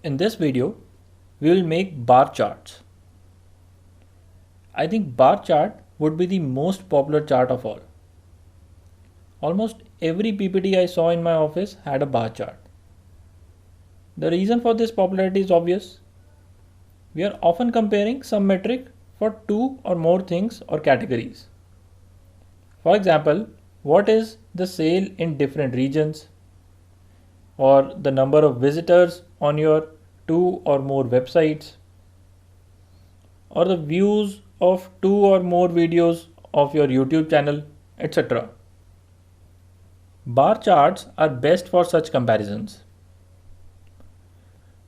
In this video, we will make bar charts. I think bar chart would be the most popular chart of all. Almost every PPT I saw in my office had a bar chart. The reason for this popularity is obvious. We are often comparing some metric for two or more things or categories. For example, what is the sale in different regions, or the number of visitors on your two or more websites, or the views of two or more videos of your YouTube channel, etc. Bar charts are best for such comparisons.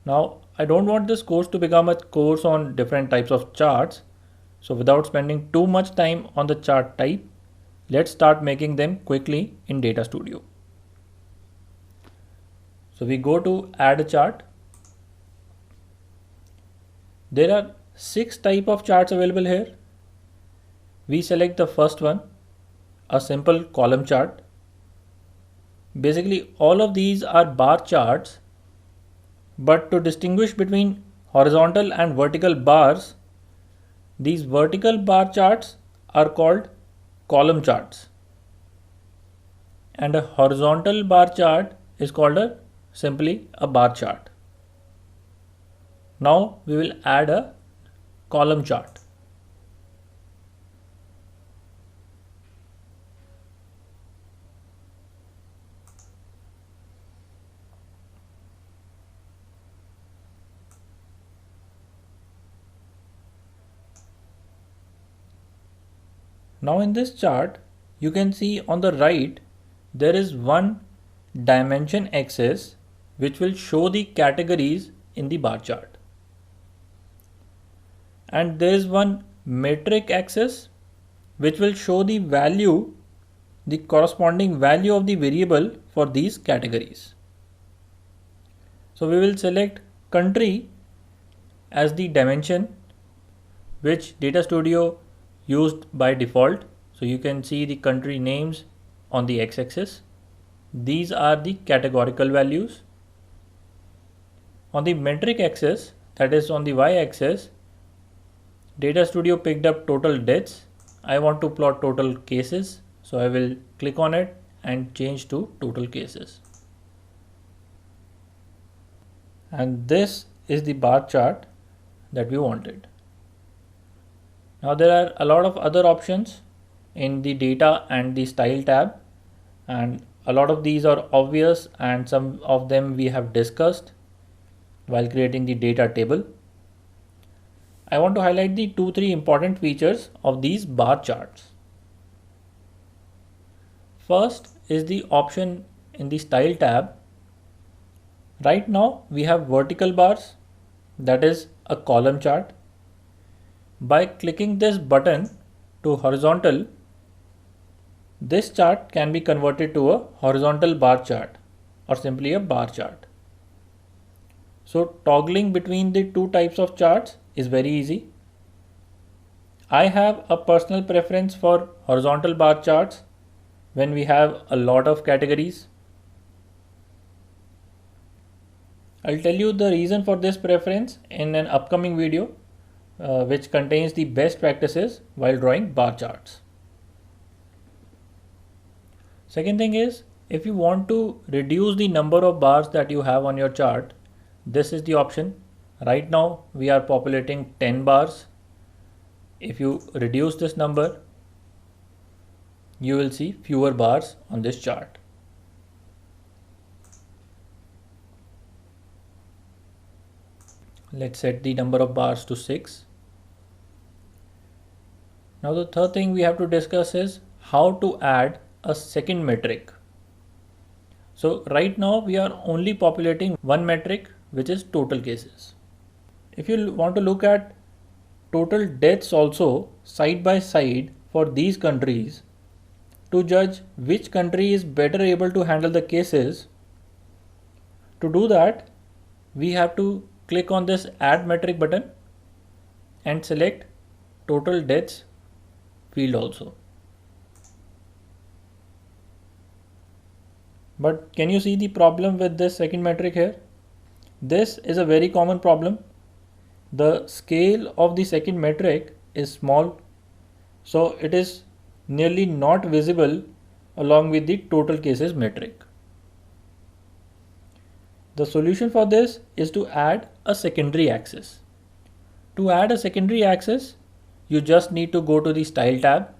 Now, I don't want this course to become a course on different types of charts. So without spending too much time on the chart type, let's start making them quickly in Data Studio. So we go to add a chart. There are 6 types of charts available here. We select the first one, a simple column chart. Basically, all of these are bar charts, but to distinguish between horizontal and vertical bars, these vertical bar charts are called column charts, and a horizontal bar chart is called simply a bar chart. Now we will add a column chart. Now in this chart, you can see on the right, there is one dimension axis which will show the categories in the bar chart. And there is one metric axis which will show the value, the corresponding value of the variable for these categories. So we will select country as the dimension which Data Studio used by default. So you can see the country names on the x-axis. These are the categorical values. On the metric axis, that is on the y-axis, Data Studio picked up total deaths. I want to plot total cases, so I will click on it and change to total cases. And this is the bar chart that we wanted. Now there are a lot of other options in the data and the style tab, and a lot of these are obvious and some of them we have discussed while creating the data table. I want to highlight the 2-3 important features of these bar charts. First is the option in the style tab. Right now we have vertical bars, that is a column chart. By clicking this button to horizontal, this chart can be converted to a horizontal bar chart or simply a bar chart. So toggling between the two types of charts is very easy. I have a personal preference for horizontal bar charts when we have a lot of categories. I'll tell you the reason for this preference in an upcoming video which contains the best practices while drawing bar charts. Second thing is, if you want to reduce the number of bars that you have on your chart, this is the option. Right now we are populating 10 bars. If you reduce this number, you will see fewer bars on this chart. Let's set the number of bars to 6. Now the third thing we have to discuss is how to add a second metric. So right now we are only populating one metric, which is total cases. If you want to look at total deaths also side by side for these countries to judge which country is better able to handle the cases, to do that we have to click on this add metric button and select total deaths field also. But can you see the problem with this second metric here? This is a very common problem. The scale of the second metric is small, so it is nearly not visible along with the total cases metric. The solution for this is to add a secondary axis. To add a secondary axis, you just need to go to the Style tab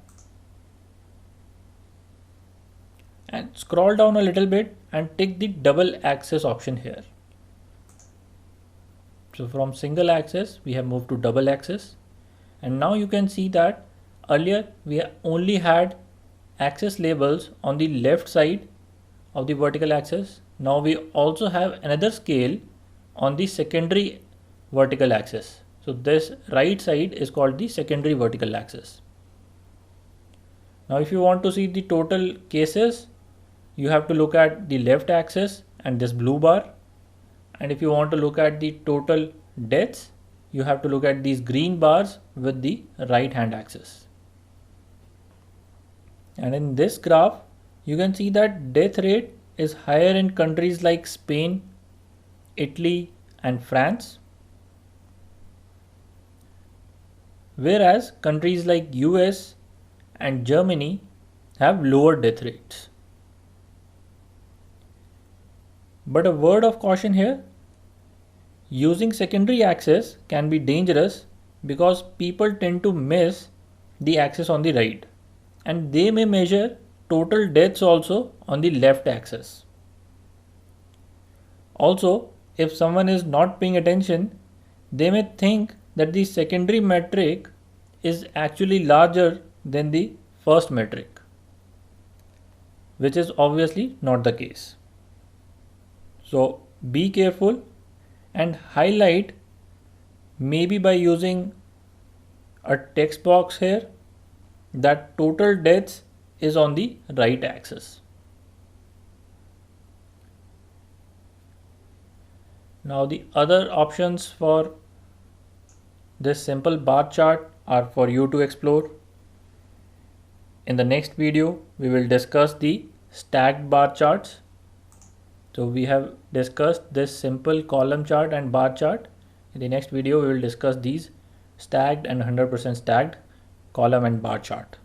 and scroll down a little bit and tick the double axis option here. So from single axis, we have moved to double axis. And now you can see that earlier we only had axis labels on the left side of the vertical axis. Now we also have another scale on the secondary vertical axis. So this right side is called the secondary vertical axis. Now if you want to see the total cases, you have to look at the left axis and this blue bar. And if you want to look at the total deaths, you have to look at these green bars with the right hand axis. And in this graph, you can see that death rate is higher in countries like Spain, Italy, and France, whereas countries like US and Germany have lower death rates. But a word of caution here, using secondary axis can be dangerous because people tend to miss the axis on the right, and they may measure total deaths also on the left axis. Also, if someone is not paying attention, they may think that the secondary metric is actually larger than the first metric, which is obviously not the case. So be careful and highlight, maybe by using a text box here, that total deaths is on the right axis. Now the other options for this simple bar chart are for you to explore. In the next video, we will discuss the stacked bar charts. So we have discussed this simple column chart and bar chart. In the next video, we will discuss these stacked and 100% stacked column and bar chart.